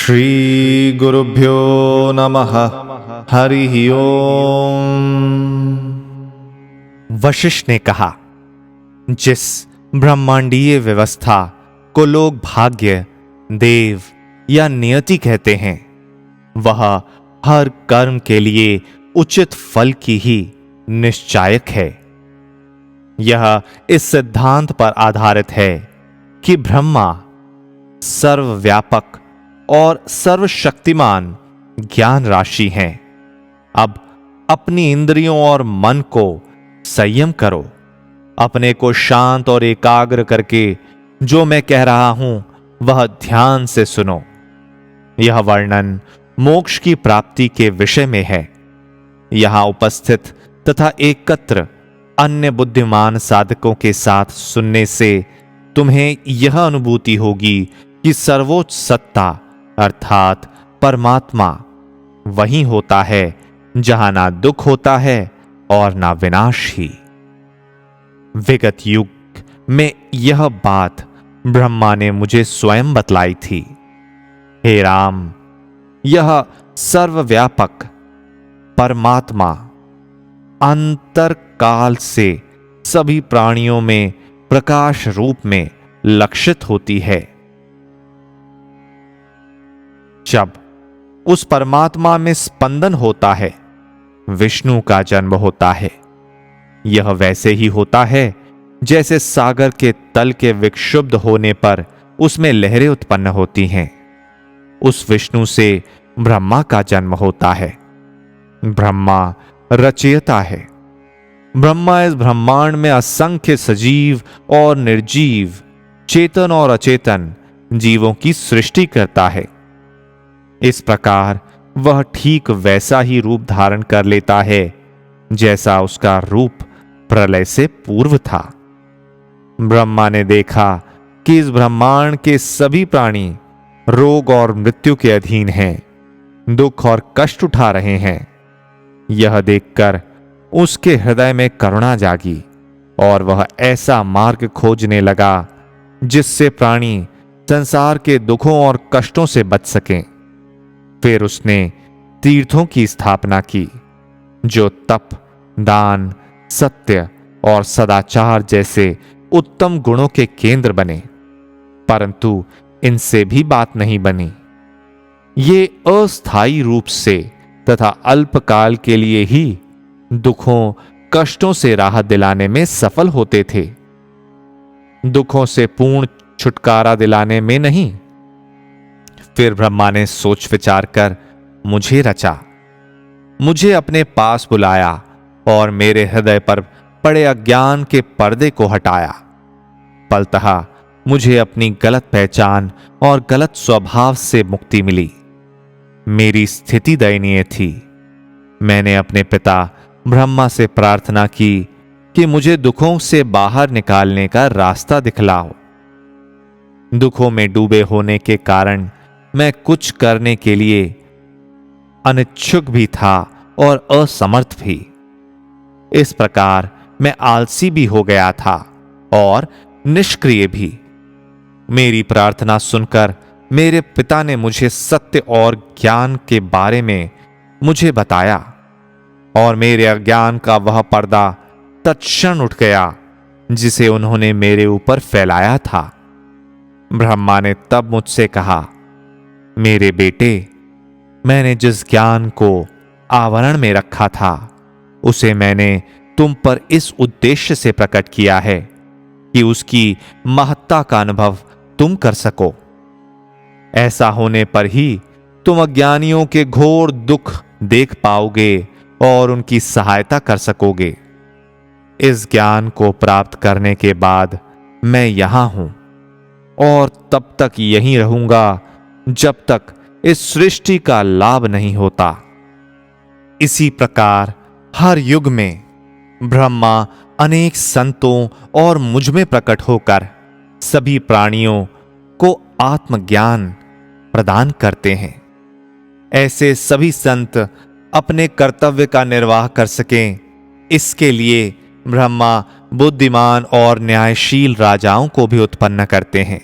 श्री गुरुभ्यो नमः। हरि ओम। वशिष्ठ ने कहा, जिस ब्रह्मांडीय व्यवस्था को लोग भाग्य, देव या नियति कहते हैं, वह हर कर्म के लिए उचित फल की ही निश्चायक है। यह इस सिद्धांत पर आधारित है कि ब्रह्मा सर्वव्यापक और सर्वशक्तिमान ज्ञान राशि हैं। अब अपनी इंद्रियों और मन को संयम करो। अपने को शांत और एकाग्र करके जो मैं कह रहा हूं वह ध्यान से सुनो। यह वर्णन मोक्ष की प्राप्ति के विषय में है। यहां उपस्थित तथा एकत्र अन्य बुद्धिमान साधकों के साथ सुनने से तुम्हें यह अनुभूति होगी कि सर्वोच्च सत्ता अर्थात परमात्मा वही होता है जहां ना दुख होता है और ना विनाश ही। विगत युग में यह बात ब्रह्मा ने मुझे स्वयं बतलाई थी। हे राम, यह सर्वव्यापक परमात्मा अंतर काल से सभी प्राणियों में प्रकाश रूप में लक्षित होती है। जब उस परमात्मा में स्पंदन होता है, विष्णु का जन्म होता है। यह वैसे ही होता है जैसे सागर के तल के विक्षुब्ध होने पर उसमें लहरें उत्पन्न होती हैं। उस विष्णु से ब्रह्मा का जन्म होता है। ब्रह्मा रचयिता है। ब्रह्मा इस ब्रह्मांड में असंख्य सजीव और निर्जीव, चेतन और अचेतन जीवों की सृष्टि करता है। इस प्रकार वह ठीक वैसा ही रूप धारण कर लेता है जैसा उसका रूप प्रलय से पूर्व था। ब्रह्मा ने देखा कि इस ब्रह्मांड के सभी प्राणी रोग और मृत्यु के अधीन हैं, दुख और कष्ट उठा रहे हैं। यह देखकर उसके हृदय में करुणा जागी और वह ऐसा मार्ग खोजने लगा जिससे प्राणी संसार के दुखों और कष्टों से बच सकें। फिर उसने तीर्थों की स्थापना की जो तप, दान, सत्य और सदाचार जैसे उत्तम गुणों के केंद्र बने, परंतु इनसे भी बात नहीं बनी। ये अस्थायी रूप से तथा अल्पकाल के लिए ही दुखों, कष्टों से राहत दिलाने में सफल होते थे, दुखों से पूर्ण छुटकारा दिलाने में नहीं। फिर ब्रह्मा ने सोच विचार कर मुझे रचा, मुझे अपने पास बुलाया और मेरे हृदय पर पड़े अज्ञान के पर्दे को हटाया। फलतः मुझे अपनी गलत पहचान और गलत स्वभाव से मुक्ति मिली। मेरी स्थिति दयनीय थी। मैंने अपने पिता ब्रह्मा से प्रार्थना की कि मुझे दुखों से बाहर निकालने का रास्ता दिखलाओ। दुखों में डूबे होने के कारण मैं कुछ करने के लिए अनिच्छुक भी था और असमर्थ भी। इस प्रकार मैं आलसी भी हो गया था और निष्क्रिय भी। मेरी प्रार्थना सुनकर मेरे पिता ने मुझे सत्य और ज्ञान के बारे में मुझे बताया और मेरे अज्ञान का वह पर्दा तत्क्षण उठ गया जिसे उन्होंने मेरे ऊपर फैलाया था। ब्रह्मा ने तब मुझसे कहा, मेरे बेटे, मैंने जिस ज्ञान को आवरण में रखा था उसे मैंने तुम पर इस उद्देश्य से प्रकट किया है कि उसकी महत्ता का अनुभव तुम कर सको। ऐसा होने पर ही तुम अज्ञानियों के घोर दुख देख पाओगे और उनकी सहायता कर सकोगे। इस ज्ञान को प्राप्त करने के बाद मैं यहां हूं और तब तक यहीं रहूंगा जब तक इस सृष्टि का लाभ नहीं होता। इसी प्रकार हर युग में ब्रह्मा अनेक संतों और मुझ में प्रकट होकर सभी प्राणियों को आत्मज्ञान प्रदान करते हैं। ऐसे सभी संत अपने कर्तव्य का निर्वाह कर सकें, इसके लिए ब्रह्मा बुद्धिमान और न्यायशील राजाओं को भी उत्पन्न करते हैं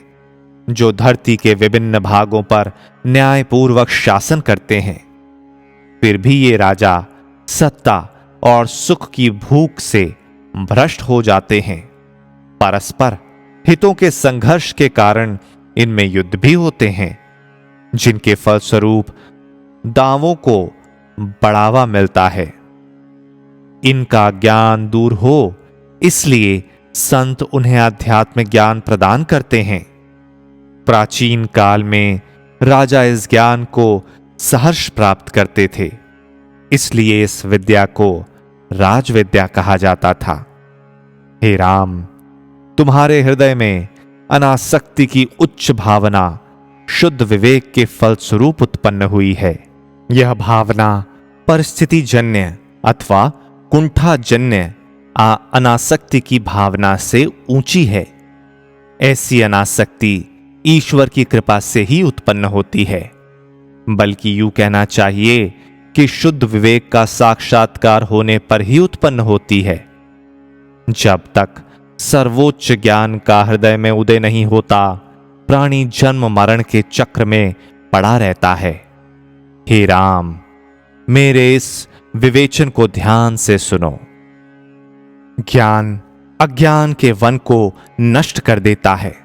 जो धरती के विभिन्न भागों पर न्यायपूर्वक शासन करते हैं। फिर भी ये राजा सत्ता और सुख की भूख से भ्रष्ट हो जाते हैं। परस्पर हितों के संघर्ष के कारण इनमें युद्ध भी होते हैं, जिनके फलस्वरूप दावों को बढ़ावा मिलता है। इनका ज्ञान दूर हो, इसलिए संत उन्हें आध्यात्मिक ज्ञान प्रदान करते हैं। प्राचीन काल में राजा इस ज्ञान को सहर्ष प्राप्त करते थे, इसलिए इस विद्या को राजविद्या कहा जाता था। हे राम, तुम्हारे हृदय में अनासक्ति की उच्च भावना शुद्ध विवेक के फलस्वरूप उत्पन्न हुई है। यह भावना परिस्थिति जन्य अथवा कुंठाजन्य अनासक्ति की भावना से ऊंची है। ऐसी अनासक्ति ईश्वर की कृपा से ही उत्पन्न होती है, बल्कि यूं कहना चाहिए कि शुद्ध विवेक का साक्षात्कार होने पर ही उत्पन्न होती है। जब तक सर्वोच्च ज्ञान का हृदय में उदय नहीं होता, प्राणी जन्म मरण के चक्र में पड़ा रहता है। हे राम, मेरे इस विवेचन को ध्यान से सुनो। ज्ञान अज्ञान के वन को नष्ट कर देता है।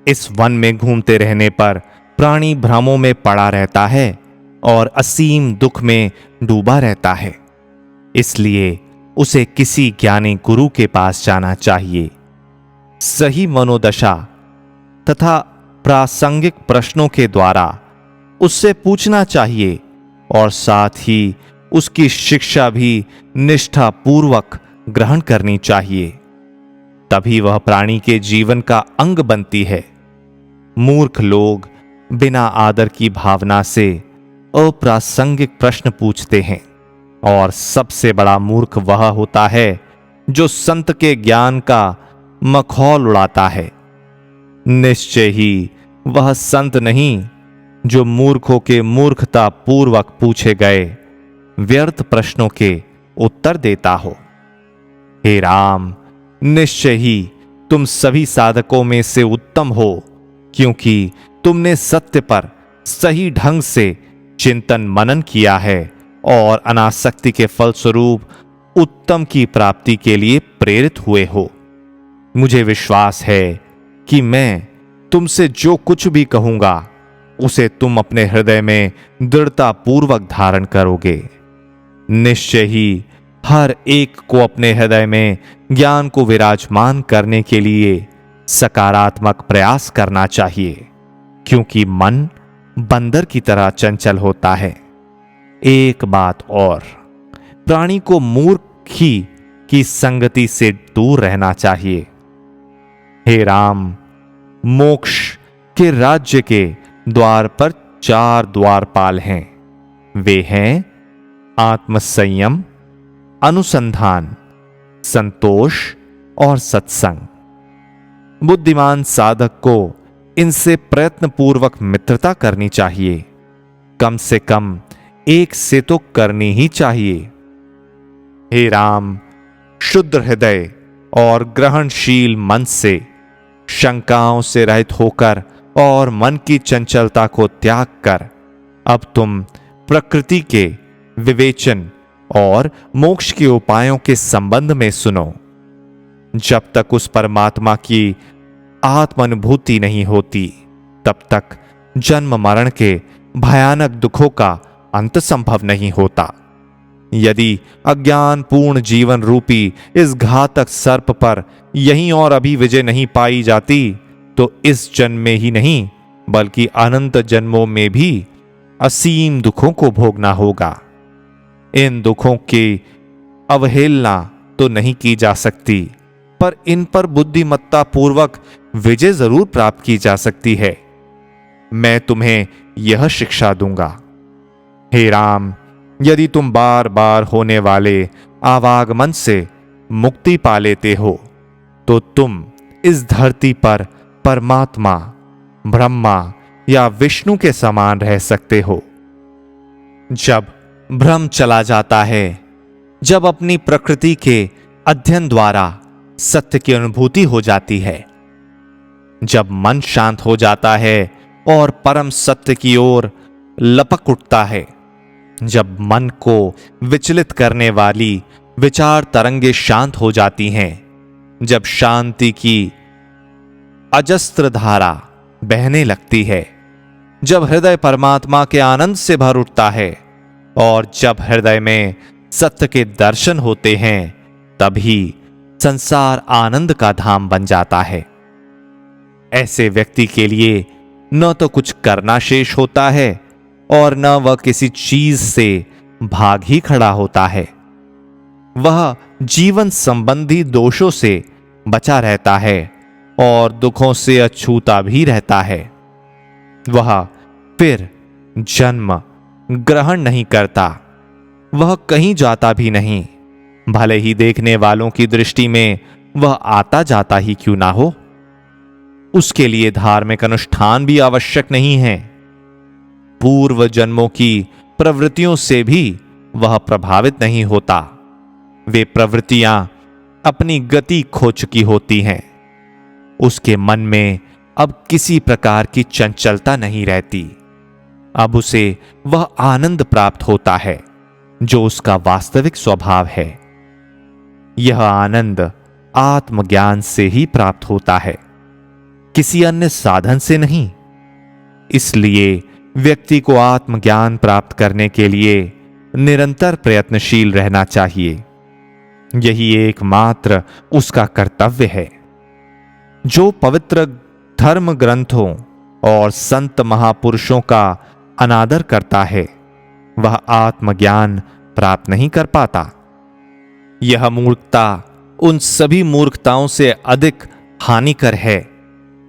इस वन में घूमते रहने पर प्राणी भ्रमों में पड़ा रहता है और असीम दुख में डूबा रहता है। इसलिए उसे किसी ज्ञानी गुरु के पास जाना चाहिए। सही मनोदशा तथा प्रासंगिक प्रश्नों के द्वारा उससे पूछना चाहिए और साथ ही उसकी शिक्षा भी निष्ठापूर्वक ग्रहण करनी चाहिए। तभी वह प्राणी के जीवन का अंग बनती है। मूर्ख लोग बिना आदर की भावना से अप्रासंगिक प्रश्न पूछते हैं, और सबसे बड़ा मूर्ख वह होता है जो संत के ज्ञान का मखौल उड़ाता है। निश्चय ही वह संत नहीं जो मूर्खों के मूर्खता पूर्वक पूछे गए व्यर्थ प्रश्नों के उत्तर देता हो। हे राम, निश्चय ही तुम सभी साधकों में से उत्तम हो, क्योंकि तुमने सत्य पर सही ढंग से चिंतन मनन किया है और अनासक्ति के फलस्वरूप उत्तम की प्राप्ति के लिए प्रेरित हुए हो। मुझे विश्वास है कि मैं तुमसे जो कुछ भी कहूंगा उसे तुम अपने हृदय में दृढ़ता पूर्वक धारण करोगे। निश्चय ही हर एक को अपने हृदय में ज्ञान को विराजमान करने के लिए सकारात्मक प्रयास करना चाहिए, क्योंकि मन बंदर की तरह चंचल होता है। एक बात और, प्राणी को मूर्ख ही की संगति से दूर रहना चाहिए। हे राम, मोक्ष के राज्य के द्वार पर 4 द्वारपाल हैं। वे हैं आत्मसंयम, अनुसंधान, संतोष और सत्संग। बुद्धिमान साधक को इनसे प्रयत्नपूर्वक मित्रता करनी चाहिए। कम से कम एक से तो करनी ही चाहिए। हे राम, शुद्ध हृदय और ग्रहणशील मन से, शंकाओं से रहित होकर और मन की चंचलता को त्याग कर अब तुम प्रकृति के विवेचन और मोक्ष के उपायों के संबंध में सुनो। जब तक उस परमात्मा की आत्मानुभूति नहीं होती, तब तक जन्म मरण के भयानक दुखों का अंत संभव नहीं होता। यदि अज्ञान पूर्ण जीवन रूपी इस घातक सर्प पर यहीं और अभी विजय नहीं पाई जाती, तो इस जन्म में ही नहीं बल्कि अनंत जन्मों में भी असीम दुखों को भोगना होगा। इन दुखों की अवहेलना तो नहीं की जा सकती, पर इन पर बुद्धिमत्ता पूर्वक विजय जरूर प्राप्त की जा सकती है। मैं तुम्हें यह शिक्षा दूंगा। हे राम, यदि तुम बार बार होने वाले आवागमन से मुक्ति पा लेते हो, तो तुम इस धरती पर परमात्मा, ब्रह्मा या विष्णु के समान रह सकते हो। जब भ्रम चला जाता है, जब अपनी प्रकृति के अध्ययन द्वारा सत्य की अनुभूति हो जाती है, जब मन शांत हो जाता है और परम सत्य की ओर लपक उठता है, जब मन को विचलित करने वाली विचार तरंगे शांत हो जाती हैं, जब शांति की अजस्त्र धारा बहने लगती है, जब हृदय परमात्मा के आनंद से भर उठता है और जब हृदय में सत्य के दर्शन होते हैं, तभी संसार आनंद का धाम बन जाता है। ऐसे व्यक्ति के लिए न तो कुछ करना शेष होता है और न वह किसी चीज से भाग ही खड़ा होता है। वह जीवन संबंधी दोषों से बचा रहता है और दुखों से अछूता भी रहता है। वह फिर जन्म ग्रहण नहीं करता, वह कहीं जाता भी नहीं, भले ही देखने वालों की दृष्टि में वह आता जाता ही क्यों ना हो। उसके लिए धार्मिक अनुष्ठान भी आवश्यक नहीं है। पूर्व जन्मों की प्रवृत्तियों से भी वह प्रभावित नहीं होता। वे प्रवृत्तियां अपनी गति खो चुकी होती हैं। उसके मन में अब किसी प्रकार की चंचलता नहीं रहती। अब उसे वह आनंद प्राप्त होता है जो उसका वास्तविक स्वभाव है। यह आनंद आत्मज्ञान से ही प्राप्त होता है, किसी अन्य साधन से नहीं। इसलिए व्यक्ति को आत्मज्ञान प्राप्त करने के लिए निरंतर प्रयत्नशील रहना चाहिए। यही एकमात्र उसका कर्तव्य है। जो पवित्र धर्म ग्रंथों और संत महापुरुषों का अनादर करता है, वह आत्मज्ञान प्राप्त नहीं कर पाता। यह मूर्खता उन सभी मूर्खताओं से अधिक हानिकर है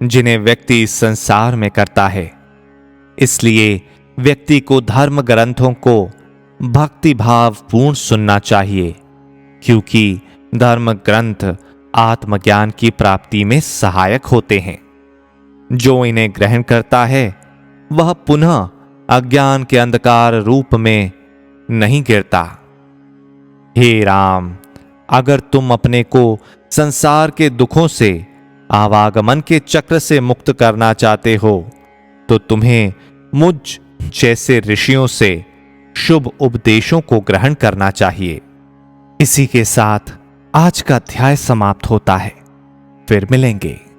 जिन्हें व्यक्ति इस संसार में करता है। इसलिए व्यक्ति को धर्म ग्रंथों को भक्ति भाव पूर्ण सुनना चाहिए, क्योंकि धर्म ग्रंथ आत्मज्ञान की प्राप्ति में सहायक होते हैं। जो इन्हें ग्रहण करता है वह पुनः अज्ञान के अंधकार रूप में नहीं गिरता। हे राम, अगर तुम अपने को संसार के दुखों से, आवागमन के चक्र से मुक्त करना चाहते हो, तो तुम्हें मुझ जैसे ऋषियों से शुभ उपदेशों को ग्रहण करना चाहिए। इसी के साथ आज का अध्याय समाप्त होता है। फिर मिलेंगे।